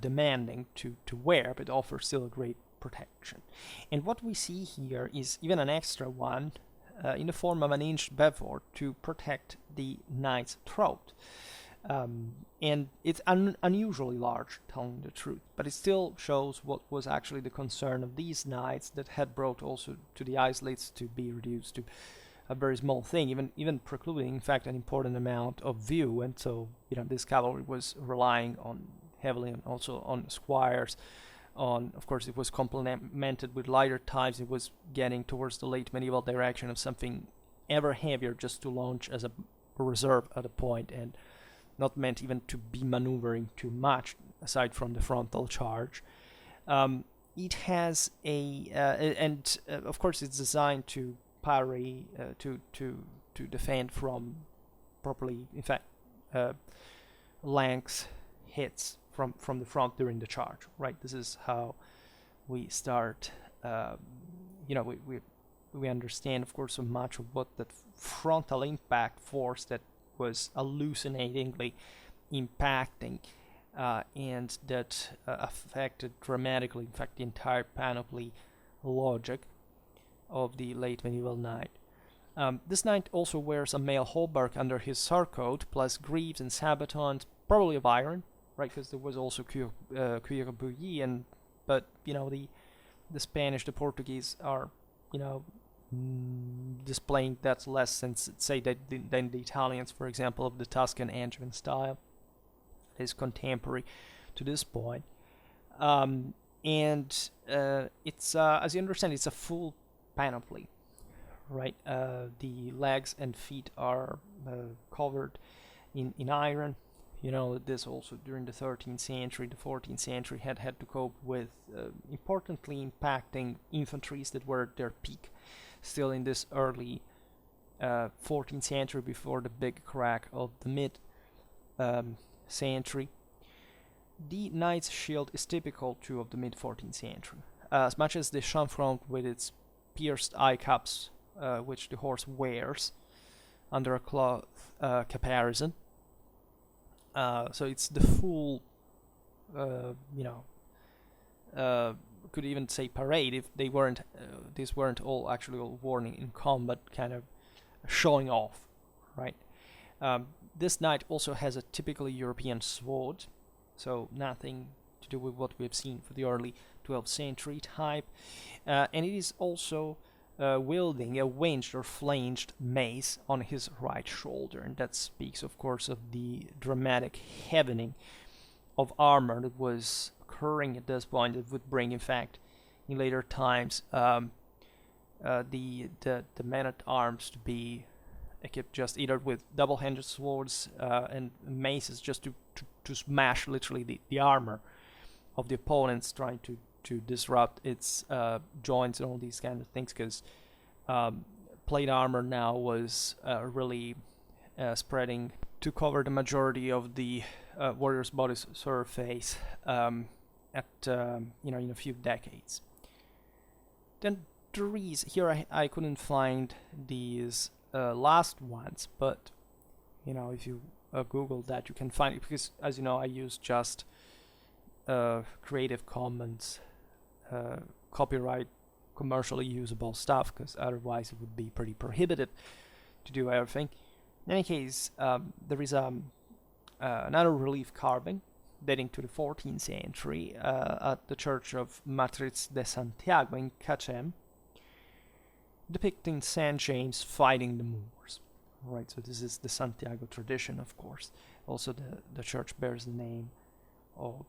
demanding to wear, but offers still a great protection. And what we see here is even an extra one in the form of an hinged bevel to protect the knight's throat. And it's unusually large, telling the truth, but it still shows what was actually the concern of these knights, that had brought also to the eye slits to be reduced to a very small thing, even precluding, in fact, an important amount of view. And so, this cavalry was relying heavily also on squires. Of course, it was complemented with lighter types. It was getting towards the late medieval direction of something ever heavier, just to launch as a reserve at a point, and not meant even to be maneuvering too much, aside from the frontal charge. It has of course, it's designed to parry, to defend from properly, in fact, length hits from the front during the charge, right? This is how we start, we understand, of course, so much of what that frontal impact force that was hallucinatingly impacting and that affected dramatically, in fact, the entire panoply logic of the late medieval knight. This knight also wears a mail hauberk under his surcoat, plus greaves and sabatons, probably of iron, right? Because there was also cuir bouilly, but the Spanish, the Portuguese are displaying that less than the Italians, for example, of the Tuscan Angevin style. It is contemporary to this point, and it's as you understand, it's a full panoply, right? The legs and feet are covered in iron. This also during the 13th century, the 14th century had to cope with importantly impacting infantries that were at their peak still in this early 14th century, before the big crack of the mid century. The knight's shield is typical too of the mid 14th century, as much as the Schwerpunkt with its pierced eye cups, which the horse wears under a cloth caparison. So it's the full, could even say parade if they weren't, these weren't all actually all worn in combat kind of showing off, right? This knight also has a typically European sword, so nothing to do with what we've seen for the early 12th century type, and it is also wielding a winged or flanged mace on his right shoulder, and that speaks, of course, of the dramatic heavening of armor that was occurring at this point. That would bring, in fact, in later times, the men at arms to be equipped just either with double-handed swords and maces, just to smash literally the armor of the opponents, trying to disrupt its joints and all these kind of things, because plate armor now was really spreading to cover the majority of the warrior's body surface at in a few decades. Then there is here I couldn't find these last ones, but if you Google that, you can find it, because as you know, I use just Creative Commons copyright commercially usable stuff, because otherwise it would be pretty prohibited to do everything. In any case, there is another relief carving dating to the 14th century at the church of Matriz de Santiago in Cachem, depicting Saint James fighting the Moors. Right, so this is the Santiago tradition, of course. Also, the church bears the name of.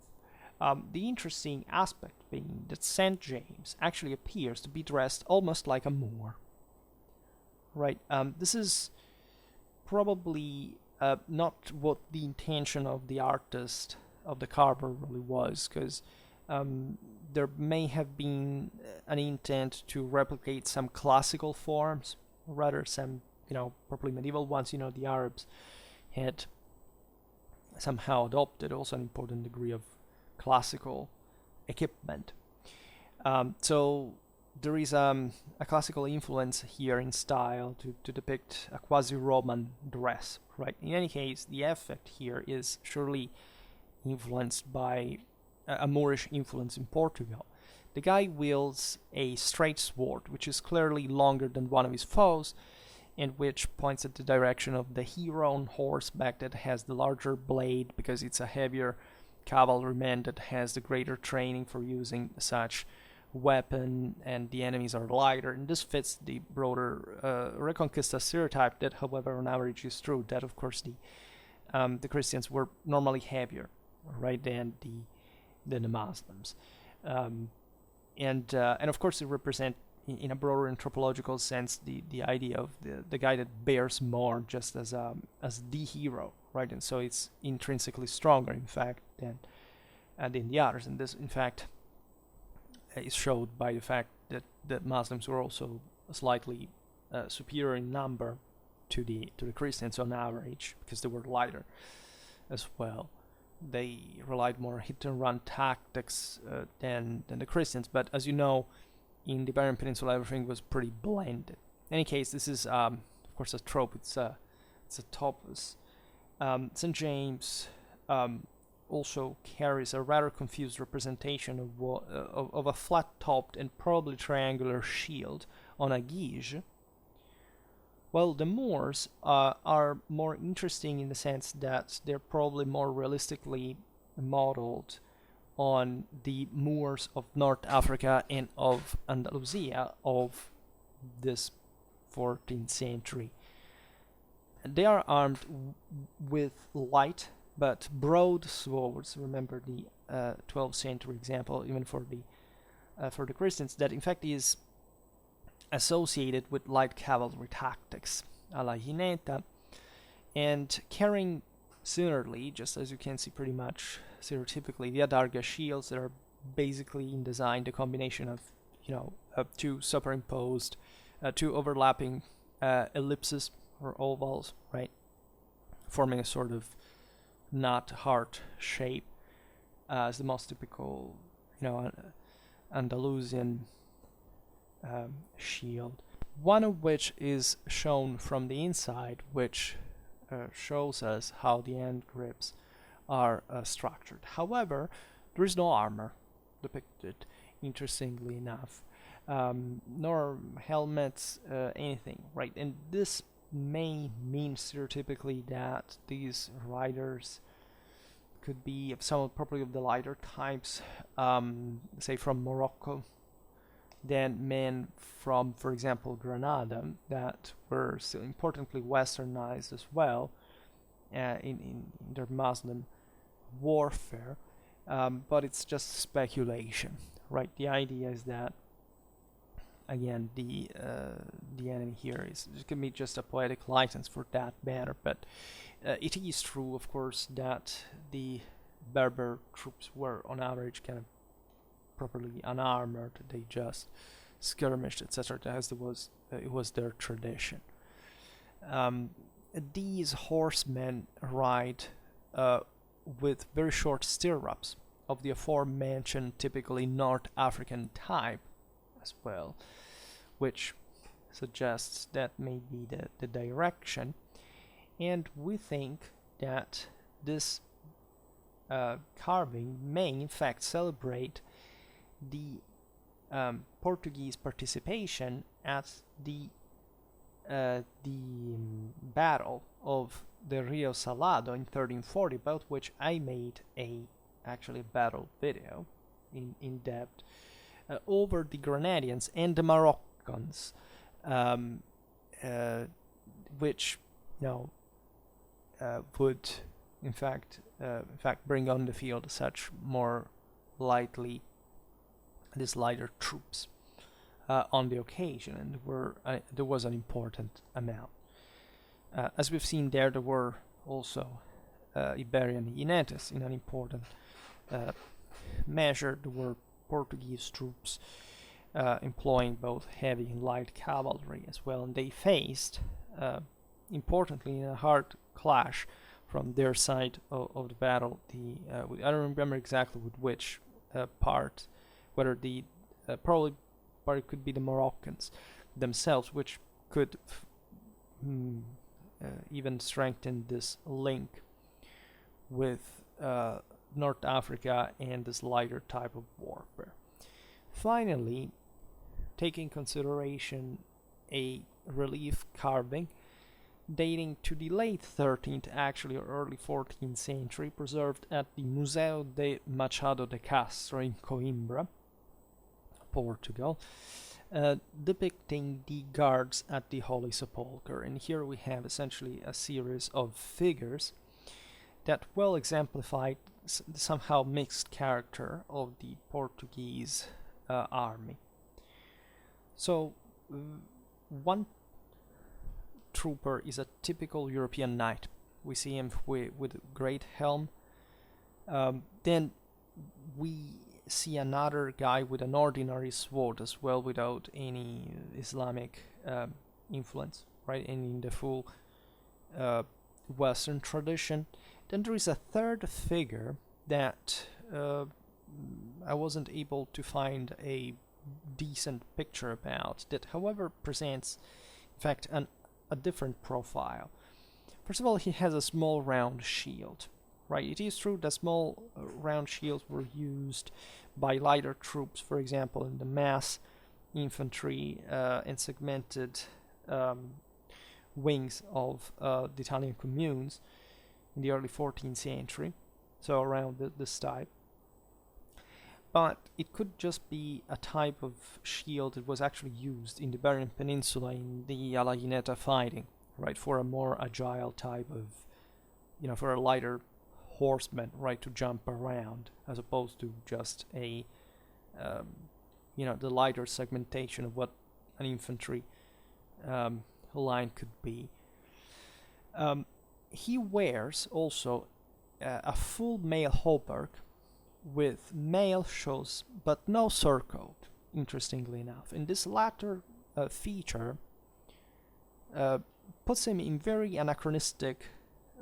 The interesting aspect being that Saint James actually appears to be dressed almost like a Moor. Right, this is probably not what the intention of the artist, of the carver, really was, because there may have been an intent to replicate some classical forms, rather some, probably medieval ones. The Arabs had somehow adopted also an important degree of classical equipment. So there is a classical influence here in style to depict a quasi-Roman dress, right? In any case, the effect here is surely influenced by a Moorish influence in Portugal. The guy wields a straight sword, which is clearly longer than one of his foes, and which points at the direction of the hero on horseback that has the larger blade, because it's a heavier cavalryman that has the greater training for using such weapon, and the enemies are lighter. And this fits the broader Reconquista stereotype that, however, on average is true, that of course the Christians were normally heavier, right, than the Muslims. And of course it represents, in a broader anthropological sense, the idea of the guy that bears more just as the hero, right? And so it's intrinsically stronger, in fact, than the others. And this, in fact, is showed by the fact that the Muslims were also slightly superior in number to the Christians on average, because they were lighter as well. They relied more on hit-and-run tactics than the Christians. But as you know, in the Iberian Peninsula, everything was pretty blended. In any case, this is, of course, a trope. It's a topos. St. James also carries a rather confused representation of a flat-topped and probably triangular shield on a guige. Well, the Moors are more interesting in the sense that they're probably more realistically modeled on the Moors of North Africa and of Andalusia of this 14th century. They are armed with light but broad swords. Remember the 12th century example, even for the Christians, that in fact is associated with light cavalry tactics, a la jineta, and carrying similarly, just as you can see pretty much stereotypically, the adarga shields that are basically in design the combination of two superimposed, two overlapping ellipses or ovals, right, forming a sort of not heart shape as the most typical Andalusian shield, one of which is shown from the inside, which shows us how the end grips are structured. However, there is no armor depicted, interestingly enough, nor helmets, anything, right? And this may mean stereotypically that these riders could be of somewhat probably of the lighter types, say from Morocco, than men from, for example, Granada, that were still importantly westernized as well in their Muslim warfare. But it's just speculation, right? The idea is that, again, the enemy here is, it can be just a poetic license for that matter, but it is true, of course, that the Berber troops were on average kind of properly unarmored. They just skirmished, etc., as it was their tradition. These horsemen ride with very short stirrups of the aforementioned typically North African type as well, which suggests that may be the direction. And we think that this carving may in fact celebrate the Portuguese participation at the Battle of the Rio Salado in 1340, about which I made actually a battle video in depth over the Grenadians and the Moroccans, which would in fact bring on the field such more these lighter troops on the occasion, and there was an important amount. As we've seen there were also Iberian jinetes in an important measure. There were Portuguese troops employing both heavy and light cavalry as well, and they faced, importantly, in a hard clash from their side of the battle. I don't remember exactly with which part, whether probably it could be the Moroccans themselves, which could even strengthen this link with North Africa and this lighter type of warfare. Finally, taking consideration a relief carving dating to the late 13th, actually, or early 14th century, preserved at the Museu de Machado de Castro in Coimbra, Portugal, depicting the guards at the Holy Sepulchre. And here we have essentially a series of figures that well exemplified the somehow mixed character of the Portuguese army. So one trooper is a typical European knight. We see him with a great helm. Then we see another guy with an ordinary sword as well, without any Islamic influence, right? And in the full Western tradition. Then there is a third figure that I wasn't able to find a decent picture about, that however presents in fact a different profile. First of all, he has a small round shield, right? It is true that small round shields were used by lighter troops, for example, in the mass infantry and segmented wings of the Italian communes in the early 14th century, so around this type. But it could just be a type of shield that was actually used in the Iberian Peninsula in the alla Gineta fighting, right, for a more agile type of, for a lighter horseman, right, to jump around, as opposed to just the lighter segmentation of what an infantry line could be. He wears also a full mail hauberk with mail shoes, but no surcoat, interestingly enough. And this latter feature puts him in very anachronistic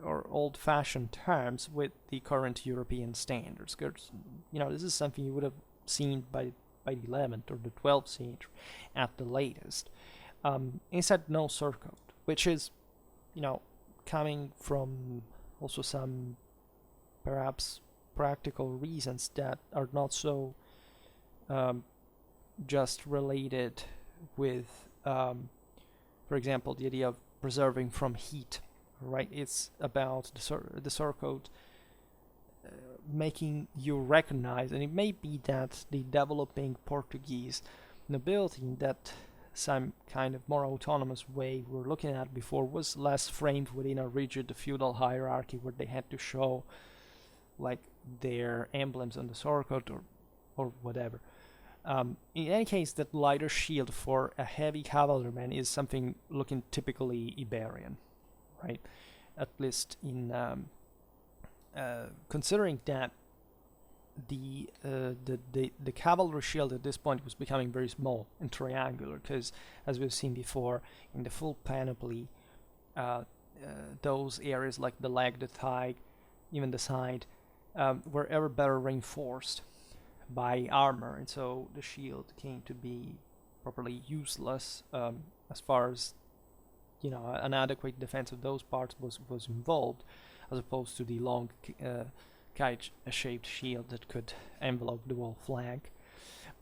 or old-fashioned terms with the current European standards. This is something you would have seen by the 11th or the 12th century at the latest. Instead, no surcoat, which is, coming from also some perhaps practical reasons that are not so just related with, for example, the idea of preserving from heat, right? It's about the surcoat making you recognize, and it may be that the developing Portuguese nobility in that some kind of more autonomous way we're looking at before was less framed within a rigid feudal hierarchy where they had to show like their emblems on the surcoat or whatever. In any case, that lighter shield for a heavy cavalryman is something looking typically Iberian, right? At least in considering that the cavalry shield at this point was becoming very small and triangular, because as we've seen before in the full panoply, those areas like the leg, the thigh, even the side, were ever better reinforced by armor, and so the shield came to be properly useless as far as an adequate defense of those parts was involved, as opposed to the long kite-shaped shield that could envelope the whole flank.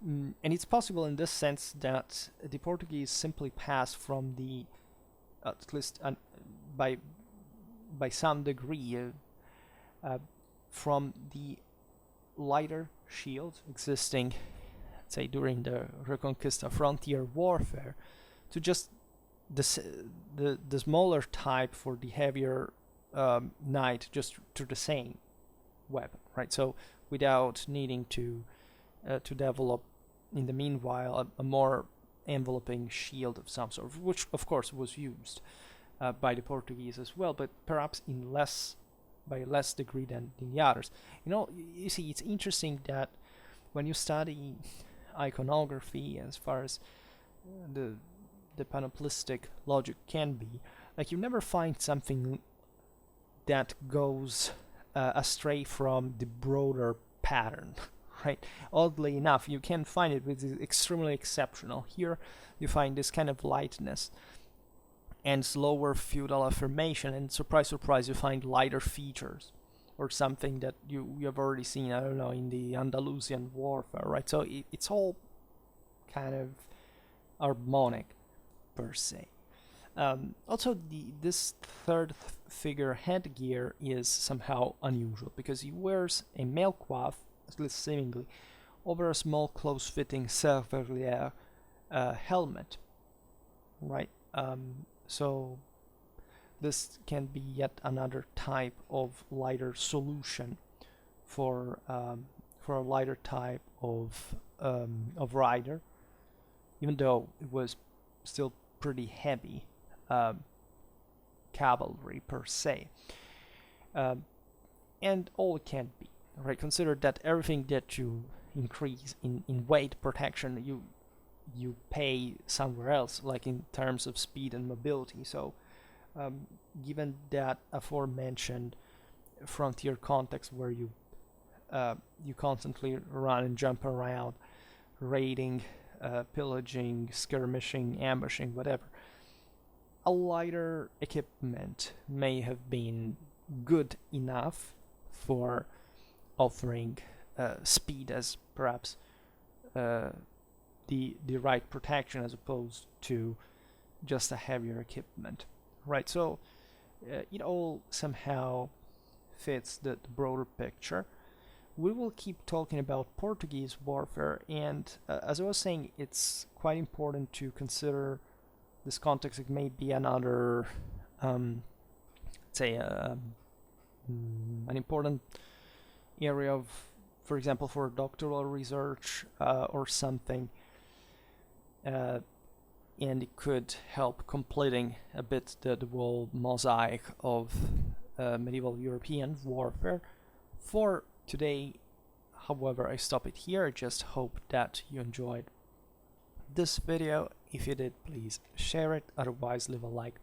And it's possible in this sense that the Portuguese simply passed from the, at least by some degree, from the lighter shield existing, say, during the Reconquista frontier warfare, to just the smaller type for the heavier knight, just to the same weapon, right? So without needing to develop in the meanwhile a more enveloping shield of some sort, which of course was used by the Portuguese as well, but perhaps by less degree than the others. You see, it's interesting that when you study iconography, as far as the panoplistic logic can be, like, you never find something that goes astray from the broader pattern, right? Oddly enough, you can find it, which is extremely exceptional. Here you find this kind of lightness and slower feudal affirmation, and surprise, surprise, you find lighter features, or something that you have already seen, I don't know, in the Andalusian warfare, right? So it's all kind of harmonic per se. Also, this third figure headgear is somehow unusual, because he wears a mailcoif, at least seemingly, over a small close-fitting servalier helmet, right? So this can be yet another type of lighter solution for a lighter type of rider, even though it was still pretty heavy cavalry per se, and all it can be, right? Consider that everything that you increase in weight protection, you pay somewhere else, like in terms of speed and mobility. So given that aforementioned frontier context where you constantly run and jump around, raiding, pillaging, skirmishing, ambushing, whatever, a lighter equipment may have been good enough for offering speed as perhaps the right protection, as opposed to just a heavier equipment, right? So it all somehow fits the broader picture. We will keep talking about Portuguese warfare, and as I was saying, it's quite important to consider this context. It may be another, say, an important area of, for example, for doctoral research or something, and it could help completing a bit the whole mosaic of medieval European warfare. For today, however, I stop it here. I just hope that you enjoyed this video. If you did, please share it. Otherwise, leave a like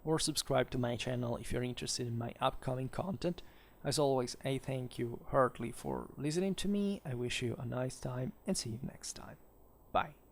or subscribe to my channel if you're interested in my upcoming content. As always, I thank you heartily for listening to me. I wish you a nice time and see you next time. Bye.